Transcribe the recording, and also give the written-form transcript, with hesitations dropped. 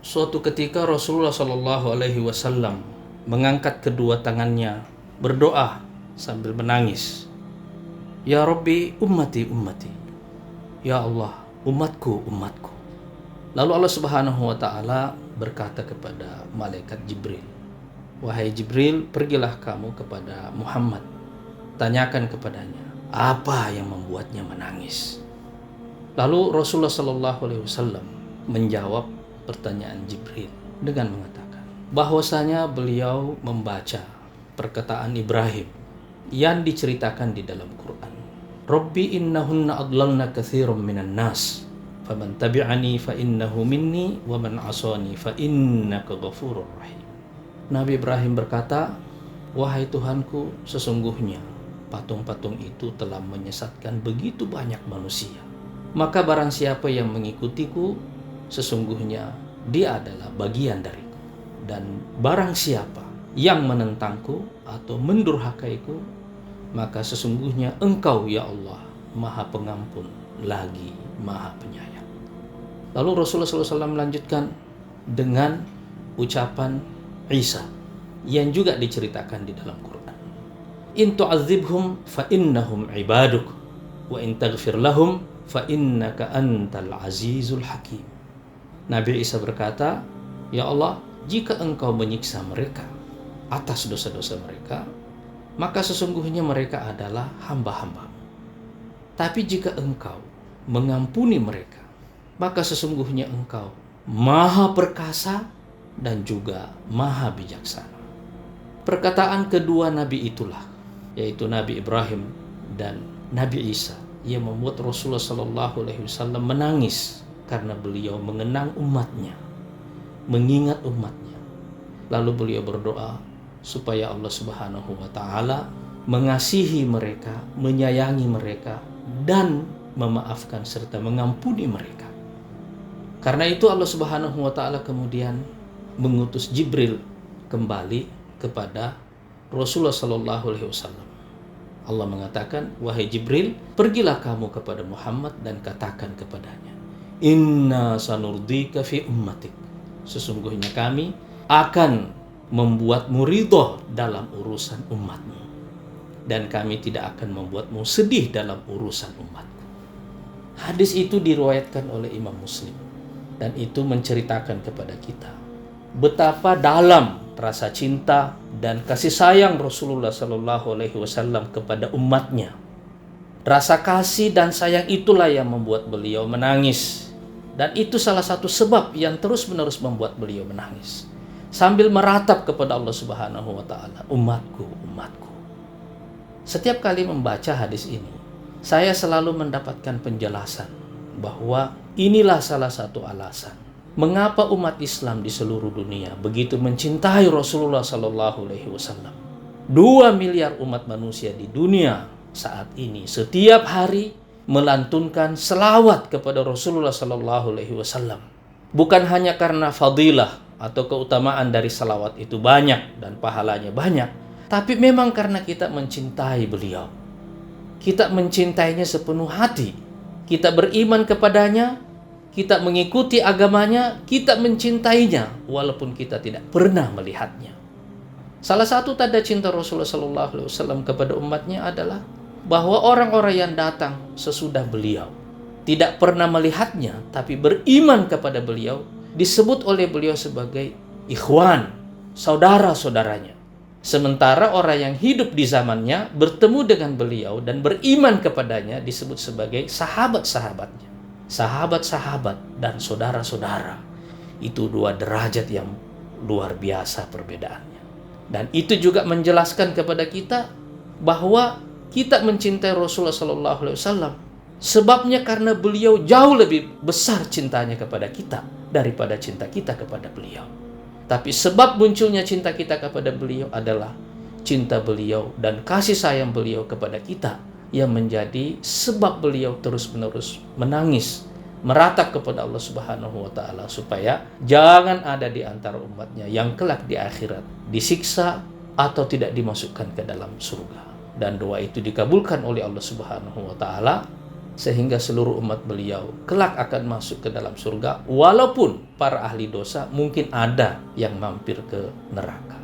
Suatu ketika Rasulullah Shallallahu Alaihi Wasallam mengangkat kedua tangannya berdoa sambil menangis. Ya Rabbi ummati ummati. Ya Allah umatku umatku. Lalu Allah Subhanahu Wa Taala berkata kepada malaikat Jibril, wahai Jibril, pergilah kamu kepada Muhammad, tanyakan kepadanya apa yang membuatnya menangis. Lalu Rasulullah Shallallahu Alaihi Wasallam menjawab pertanyaan Jibril dengan mengatakan bahwasanya beliau membaca perkataan Ibrahim yang diceritakan di dalam Quran. Rabbi innahunna adlalna katsiran minan nas faman tabi'ani fa innahu minni wa man 'asani fa innaka ghafurur rahim. Nabi Ibrahim berkata, wahai Tuhanku, sesungguhnya patung-patung itu telah menyesatkan begitu banyak manusia. Maka barang siapa yang mengikutiku, sesungguhnya dia adalah bagian dariku. Dan barang siapa yang menentangku atau mendurhakaiku, maka sesungguhnya Engkau ya Allah Maha Pengampun lagi Maha Penyayang. Lalu Rasulullah SAW melanjutkan dengan ucapan Isa yang juga diceritakan di dalam Quran. In tu'adzibhum fa innahum ibaduk wa in taghfir lahum fa innaka antal azizul hakim. Nabi Isa berkata, ya Allah, jika Engkau menyiksa mereka atas dosa-dosa mereka, maka sesungguhnya mereka adalah hamba-hamba. Tapi jika Engkau mengampuni mereka, maka sesungguhnya Engkau Maha Perkasa dan juga Maha Bijaksana. Perkataan kedua Nabi itulah, yaitu Nabi Ibrahim dan Nabi Isa, yang membuat Rasulullah SAW menangis karena beliau mengenang umatnya, mengingat umatnya. Lalu beliau berdoa supaya Allah Subhanahu wa Ta'ala mengasihi mereka, menyayangi mereka, dan memaafkan serta mengampuni mereka. Karena itu Allah Subhanahu wa Ta'ala kemudian mengutus Jibril kembali kepada Rasulullah sallallahu alaihi wasallam. Allah mengatakan, wahai Jibril, pergilah kamu kepada Muhammad dan katakan kepadanya, inna sanurdika fi ummatik. Sesungguhnya kami akan membuatmu ridho dalam urusan umatmu, dan kami tidak akan membuatmu sedih dalam urusan umatku. Hadis itu diriwayatkan oleh Imam Muslim, dan itu menceritakan kepada kita betapa dalam rasa cinta dan kasih sayang Rasulullah Sallallahu Alaihi Wasallam kepada umatnya. Rasa kasih dan sayang itulah yang membuat beliau menangis, dan itu salah satu sebab yang terus-menerus membuat beliau menangis sambil meratap kepada Allah Subhanahu Wa Taala, umatku, umatku. Setiap kali membaca hadis ini, saya selalu mendapatkan penjelasan bahwa inilah salah satu alasan mengapa umat Islam di seluruh dunia begitu mencintai Rasulullah Sallallahu Alaihi Wasallam. 2 miliar umat manusia di dunia saat ini setiap hari melantunkan selawat kepada Rasulullah Sallallahu Alaihi Wasallam. Bukan hanya karena fadilah atau keutamaan dari selawat itu banyak dan pahalanya banyak, tapi memang karena kita mencintai beliau. Kita mencintainya sepenuh hati. Kita beriman kepadanya, kita mengikuti agamanya, kita mencintainya walaupun kita tidak pernah melihatnya. Salah satu tanda cinta Rasulullah SAW kepada umatnya adalah bahwa orang-orang yang datang sesudah beliau tidak pernah melihatnya tapi beriman kepada beliau disebut oleh beliau sebagai ikhwan, saudara-saudaranya. Sementara orang yang hidup di zamannya bertemu dengan beliau dan beriman kepadanya disebut sebagai sahabat-sahabatnya. Sahabat-sahabat dan saudara-saudara, itu 2 derajat yang luar biasa perbedaannya. Dan itu juga menjelaskan kepada kita bahwa kita mencintai Rasulullah SAW sebabnya karena beliau jauh lebih besar cintanya kepada kita daripada cinta kita kepada beliau. Tapi sebab munculnya cinta kita kepada beliau adalah cinta beliau dan kasih sayang beliau kepada kita, yang menjadi sebab beliau terus-menerus menangis, meratap kepada Allah Subhanahu wa Ta'ala supaya jangan ada di antara umatnya yang kelak di akhirat disiksa atau tidak dimasukkan ke dalam surga. Dan doa itu dikabulkan oleh Allah Subhanahu wa Ta'ala sehingga seluruh umat beliau kelak akan masuk ke dalam surga, walaupun para ahli dosa mungkin ada yang mampir ke neraka.